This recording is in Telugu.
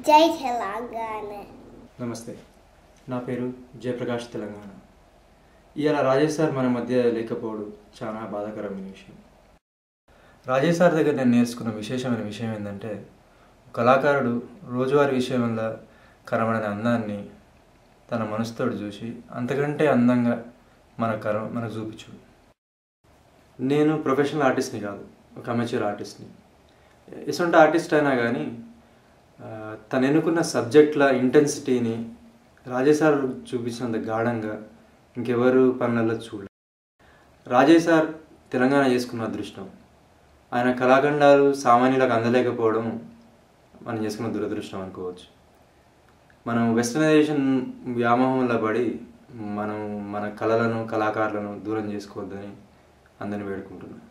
జై తెలంగాణ. నమస్తే, నా పేరు జయప్రకాష్ తెలంగాణ. ఇవాళ రాజేష్ సార్ మన మధ్య లేకపోవడం చాలా బాధాకరమైన విషయం. రాజేష్ సార్ దగ్గర నేను నేర్చుకున్న విశేషమైన విషయం ఏంటంటే, కళాకారుడు రోజువారీ విషయం వల్ల కనబడని అందాన్ని తన మనసుతో చూసి అంతకంటే అందంగా మనకు చూపించుడు. నేను ప్రొఫెషనల్ ఆర్టిస్ట్ని కాదు, ఒక అమెచ్యూర్ ఆర్టిస్ట్ని. ఎటువంటి ఆర్టిస్ట్ అయినా కానీ తను ఎన్నుకున్న సబ్జెక్ట్ల ఇంటెన్సిటీని రాజేష్ సార్ చూపించినంత గాఢంగా ఇంకెవరు పనులలో చూడలేదు. రాజేష్ సార్ తెలంగాణ చేసుకున్న అదృష్టం. ఆయన కళాఖండాలు సామాన్యులకు అందలేకపోవడం మనం చేసుకున్న దురదృష్టం అనుకోవచ్చు. మనం వెస్టర్నైజేషన్ వ్యామోహంలో పడి మనం మన కళలను కళాకారులను దూరం చేసుకోవద్దని అందరిని వేడుకుంటున్నాం.